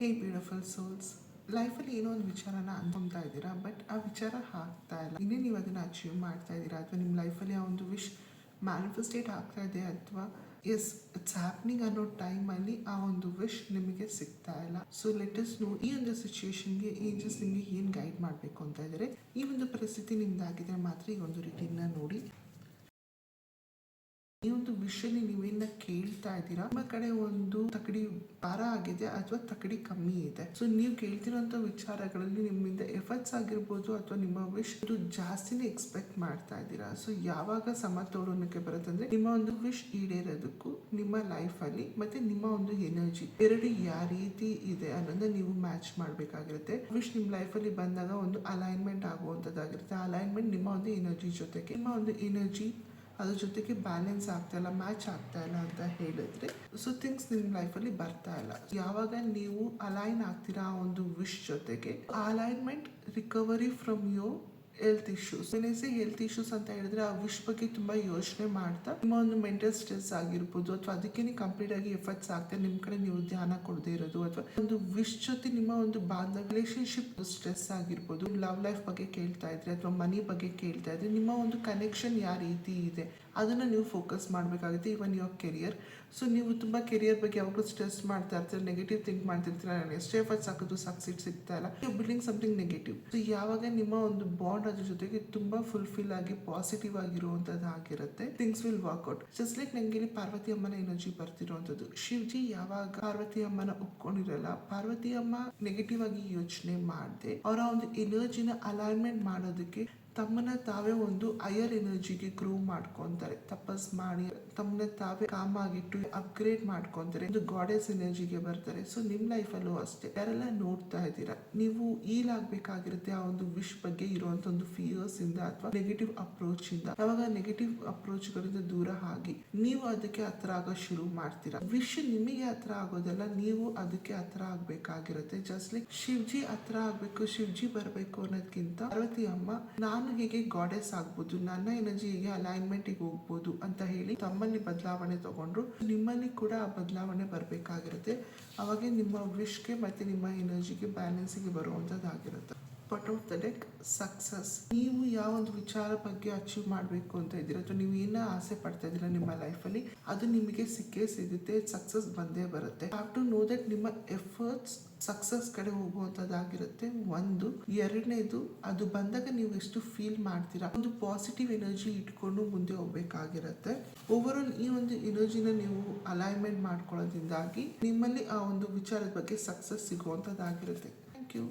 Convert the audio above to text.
ಹೇ beautiful souls, ಲೈಫಲ್ಲಿ ಏನೋ ಒಂದು ವಿಚಾರನ ಅನ್ಕೊಂತಾ ಇದ್ದೀರಾ, ಬಟ್ ಆ ವಿಚಾರ ಆಗ್ತಾ ಇಲ್ಲ. ಇನ್ನೇ ನೀವು ಅದನ್ನು ಅಚೀವ್ ಮಾಡ್ತಾ ಇದ್ದೀರಾ, ಅಥವಾ ನಿಮ್ಮ ಲೈಫಲ್ಲಿ ಆ ಒಂದು ವಿಶ್ ಮ್ಯಾನಿಫೆಸ್ಟೇಟ್ ಆಗ್ತಾ ಇದೆ, ಅಥವಾ ಎಸ್ ಇಟ್ಸ್ ಹ್ಯಾಪ್ನಿಂಗ್ ಅನ್ನೋ ಟೈಮಲ್ಲಿ ಆ ಒಂದು ವಿಶ್ ನಿಮಗೆ ಸಿಗ್ತಾ ಇಲ್ಲ. ಸೊ ಲೆಟ್ ಅಸ್ ನೋ, ಈ ಒಂದು ಸಿಚುಯೇಷನ್ಗೆ ಏಂಜಲ್ಸ್ ನಿಮಗೆ ಏನು ಗೈಡ್ ಮಾಡಬೇಕು ಅಂತ ಇದ್ದಾರೆ. ಈ ಒಂದು ಪರಿಸ್ಥಿತಿ ನಿಮ್ದಾಗಿದ್ರೆ ಮಾತ್ರ ಈ ಒಂದು ರೀತಿಯನ್ನ ನೋಡಿ. ಈ ಒಂದು ವಿಷಯದಲ್ಲಿ ನೀವೇನ ಕೇಳ್ತಾ ಇದ್ದೀರಾ, ನಿಮ್ಮ ಕಡೆ ಒಂದು ತಕಡಿ ಭಾರ ಆಗಿದೆ ಅಥವಾ ತಕಡಿ ಕಮ್ಮಿ ಇದೆ. ಸೊ ನೀವು ಕೇಳ್ತಿರೋಂಥ ವಿಚಾರಗಳಲ್ಲಿ ನಿಮ್ಮಿಂದ ಎಫರ್ಟ್ಸ್ ಆಗಿರ್ಬೋದು, ಅಥವಾ ನಿಮ್ಮ ವಿಶ್ ಜಾಸ್ತಿನೇ ಎಕ್ಸ್ಪೆಕ್ಟ್ ಮಾಡ್ತಾ ಇದ್ದೀರಾ. ಸೊ ಯಾವಾಗ ಸಮತೋಲನಕ್ಕೆ ಬರುತ್ತಂದ್ರೆ ನಿಮ್ಮ ಒಂದು ವಿಶ್ ಈಡೇರೋದಕ್ಕೂ ನಿಮ್ಮ ಲೈಫಲ್ಲಿ ಮತ್ತೆ ನಿಮ್ಮ ಒಂದು ಎನರ್ಜಿ ಎರಡು ಯಾವ ರೀತಿ ಇದೆ ಅನ್ನೋದನ್ನ ನೀವು ಮ್ಯಾಚ್ ಮಾಡಬೇಕಾಗಿರುತ್ತೆ. ವಿಶ್ ನಿಮ್ಮ ಲೈಫಲ್ಲಿ ಬಂದಾಗ ಒಂದು ಅಲೈನ್ಮೆಂಟ್ ಆಗುವಂಥದ್ದಾಗಿರುತ್ತೆ. ಅಲೈನ್ಮೆಂಟ್ ನಿಮ್ಮ ಒಂದು ಎನರ್ಜಿ ಜೊತೆಗೆ, ನಿಮ್ಮ ಒಂದು ಎನರ್ಜಿ ಅದ್ರ ಜೊತೆಗೆ ಬ್ಯಾಲೆನ್ಸ್ ಆಗ್ತಾ ಇಲ್ಲ, ಮ್ಯಾಚ್ ಆಗ್ತಾ ಇಲ್ಲ ಅಂತ ಹೇಳಿದ್ರೆ ಸೊ ಥಿಂಗ್ಸ್ ನಿಮ್ಮ ಲೈಫಲ್ಲಿ ಬರ್ತಾ ಇಲ್ಲ. ಯಾವಾಗ ನೀವು ಅಲೈನ್ ಆಗ್ತೀರಾ ಆ ಒಂದು ವಿಶ್ ಜೊತೆಗೆ, alignment recovery from your health issues. Health issues ಅಂತ ಹೇಳಿದ್ರೆ ಆ ವಿಶ್ ಬಗ್ಗೆ ತುಂಬಾ ಯೋಚನೆ ಮಾಡ್ತಾ ನಿಮ್ಮ ಒಂದು ಮೆಂಟಲ್ ಸ್ಟ್ರೆಸ್ ಆಗಿರ್ಬೋದು, ಅಥವಾ ಅದಕ್ಕೆ ಕಂಪ್ಲೀಟ್ ಆಗಿ ಎಫರ್ಟ್ಸ್ ಆಗ್ತಾ ನಿಮ್ ಕಡೆ ನೀವು ಧ್ಯಾನ ಕೊಡದೇ ಇರೋದು, ಅಥವಾ ಒಂದು ವಿಶ್ ಜೊತೆ ನಿಮ್ಮ ಒಂದು ಬಾಂಧವ್ಯ ರಿಲೇಶನ್ಶಿಪ್ ಸ್ಟ್ರೆಸ್ ಆಗಿರ್ಬೋದು, ಲವ್ ಲೈಫ್ ಬಗ್ಗೆ ಕೇಳ್ತಾ ಇದ್ರೆ ಅಥವಾ ಮನಿ ಬಗ್ಗೆ ಕೇಳ್ತಾ ಇದ್ರೆ ನಿಮ್ಮ ಒಂದು ಕನೆಕ್ಷನ್ ಯಾವ ರೀತಿ ಇದೆ ಅದನ್ನ ನೀವು ಫೋಕಸ್ ಮಾಡಬೇಕಾಗುತ್ತೆ. ಇವನ್ ಯುವರ್ ಕೆರಿಯರ್. ಸೊ ನೀವು ತುಂಬಾ ಕೆರಿಯರ್ ಬಗ್ಗೆ ಯಾವಾಗಲೂ ಸ್ಟ್ರೆಸ್ ಮಾಡ್ತಾ ಇರ್ತೀರ, ನೆಗೆಟಿವ್ ಥಿಂಕ್ ಮಾಡ್ತಿರ್ತೀರ, ನಾನು ಎಷ್ಟೇ ಎಫರ್ಟ್ಸ್ ಹಾಕೋದು ಸಕ್ಸೀಡ್ ಸಿಗ್ತಾ ಇಲ್ಲ, you building something negative. So ಯಾವಾಗ ನಿಮ್ಮ ಒಂದು ಬಾಂಡ್ ಅದ್ರ ಜೊತೆಗೆ ತುಂಬಾ ಫುಲ್ಫಿಲ್ ಆಗಿ ಪಾಸಿಟಿವ್ ಆಗಿರುವಂತದ್ದು ಆಗಿರುತ್ತೆ, things will work out. Just like ನಂಗೆ ಇಲ್ಲಿ ಪಾರ್ವತಿ ಅಮ್ಮನ ಎನರ್ಜಿ ಬರ್ತಿರುವಂತದ್ದು. ಶಿವಜಿ ಯಾವಾಗ ಪಾರ್ವತಿ ಅಮ್ಮನ ಒಪ್ಕೊಂಡಿರಲ್ಲ, ಪಾರ್ವತಿ ಅಮ್ಮ ನೆಗೆಟಿವ್ ಆಗಿ ಯೋಚನೆ ಮಾಡದೆ ಅವರ ಒಂದು ಎನರ್ಜಿನ ಅಲೈನ್ಮೆಂಟ್ ಮಾಡೋದಕ್ಕೆ ತಮ್ಮನ್ನ ತಾವೇ ಒಂದು ಹೈಯರ್ ಎನರ್ಜಿಗೆ ಗ್ರೋ ಮಾಡ್ಕೊಂತಾರೆ. ತಪಸ್ ಮಾಡಿ ತಮ್ಮನ್ನ ತಾವೇ ಕಾಮ್ ಆಗಿಟ್ಟು ಅಪ್ಗ್ರೇಡ್ ಮಾಡ್ಕೊಂತಾರೆ, ಒಂದು ಗಾಡೆಸ್ ಎನರ್ಜಿಗೆ ಬರ್ತಾರೆ. ಸೊ ನಿಮ್ ಲೈಫಲ್ಲೂ ಅಷ್ಟೇ, ಯಾರೆಲ್ಲ ನೋಡ್ತಾ ಇದ್ದೀರಾ, ನೀವು ಈಲ್ ಆಗ್ಬೇಕಾಗಿರುತ್ತೆ ಆ ಒಂದು ವಿಶ್ ಬಗ್ಗೆ ಇರುವಂತ ಒಂದು ಫಿಯರ್ಸ್ ಇಂದ ಅಥವಾ ನೆಗೆಟಿವ್ ಅಪ್ರೋಚ್ ಇಂದ. ಯಾವಾಗ ನೆಗೆಟಿವ್ ಅಪ್ರೋಚ್ ಗಳಿಂದ ದೂರ ಆಗಿ ನೀವು ಅದಕ್ಕೆ ಹತ್ರ ಆಗೋ ಶುರು ಮಾಡ್ತೀರಾ. ವಿಶ್ ನಿಮಗೆ ಹತ್ರ ಆಗೋದಲ್ಲ, ನೀವು ಅದಕ್ಕೆ ಹತ್ರ ಆಗ್ಬೇಕಾಗಿರುತ್ತೆ. ಜಸ್ಟ್ ಲೈಕ್ ಶಿವಜಿ ಹತ್ರ ಆಗ್ಬೇಕು, ಶಿವಜಿ ಬರ್ಬೇಕು ಅನ್ನೋದಕ್ಕಿಂತ ಪಾರ್ವತಿ ಅಮ್ಮ ನಾನು ಹೇಗೆ ಗಾಡೆಸ್ ಆಗ್ಬೋದು, ನನ್ನ ಎನರ್ಜಿ ಹೇಗೆ ಅಲೈನ್ಮೆಂಟಿಗೆ ಹೋಗ್ಬೋದು ಅಂತ ಹೇಳಿ ತಮ್ಮಲ್ಲಿ ಬದಲಾವಣೆ ತಗೊಂಡ್ರು ನಿಮ್ಮಲ್ಲಿ ಕೂಡ ಆ ಬದಲಾವಣೆ ಬರಬೇಕಾಗಿರುತ್ತೆ. ಅವಾಗೆ ನಿಮ್ಮ ವಿಶ್ಗೆ ಮತ್ತೆ ನಿಮ್ಮ ಎನರ್ಜಿಗೆ ಬ್ಯಾಲೆನ್ಸಿಗೆ ಬರುವಂಥದ್ದಾಗಿರುತ್ತೆ. But of the deck success. ನೀವು ಯಾವ ಒಂದು ವಿಚಾರ ಬಗ್ಗೆ ಅಚೀವ್ ಮಾಡಬೇಕು ಅಂತ ಇದ್ದೀರಾ, ಅಥವಾ ನೀವು ಏನ ಆಸೆ ಪಡ್ತಾ ಇದ್ದೀರಾ ನಿಮ್ಮ ಲೈಫಲ್ಲಿ, ಅದು ನಿಮಗೆ ಸಿಕ್ಕೇ ಸಿಗುತ್ತೆ. ಸಕ್ಸಸ್ ಬಂದೇ ಬರುತ್ತೆ. ಹ್ಯಾವ್ ಟು ನೋ ದಟ್ ನಿಮ್ಮ ಎಫರ್ಟ್ಸ್ ಸಕ್ಸಸ್ ಕಡೆ ಹೋಗುವಂಥದ್ದಾಗಿರುತ್ತೆ. ಒಂದು. ಎರಡನೇದು, ಅದು ಬಂದಾಗ ನೀವು ಎಷ್ಟು ಫೀಲ್ ಮಾಡ್ತೀರಾ, ಒಂದು ಪಾಸಿಟಿವ್ ಎನರ್ಜಿ ಇಟ್ಕೊಂಡು ಮುಂದೆ ಹೋಗ್ಬೇಕಾಗಿರುತ್ತೆ. ಓವರ್ ಆಲ್ ಈ ಒಂದು ಎನರ್ಜಿನ ನೀವು ಅಲೈನ್ಮೆಂಟ್ ಮಾಡ್ಕೊಳ್ಳೋದ್ರಿಂದಾಗಿ ನಿಮ್ಮಲ್ಲಿ ಆ ಒಂದು ವಿಚಾರದ ಬಗ್ಗೆ ಸಕ್ಸಸ್ ಸಿಗುವಂಥದ್ದಾಗಿರುತ್ತೆ. Thank you.